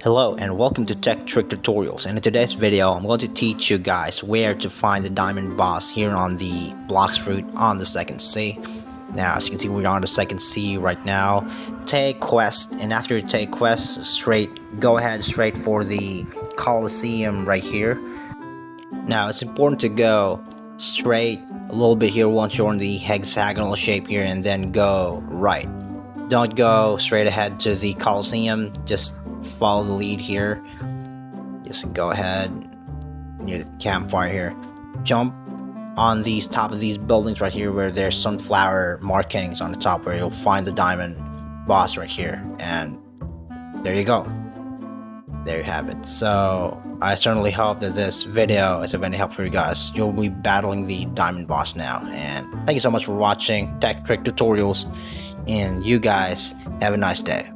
Hello and welcome to Tech Trick Tutorials, and in today's video I'm going to teach you guys where to find the diamond boss here on the Blox route on the second sea. Now as you can see, we're on the second sea right now. Take quest, and after you take quest, go ahead straight for the Coliseum right here. Now it's important to go straight a little bit here once you're in the hexagonal shape here, and then go right. Don't go straight ahead to the Coliseum, just follow the lead here. Just go ahead near the campfire here. Jump on these top of these buildings right here where there's sunflower markings on the top, where you'll find the diamond boss right here. And there you go. There you have it. So I certainly hope that this video is of any help for you guys. You'll be battling the diamond boss now. And thank you so much for watching Tech Trick Tutorials. And you guys have a nice day.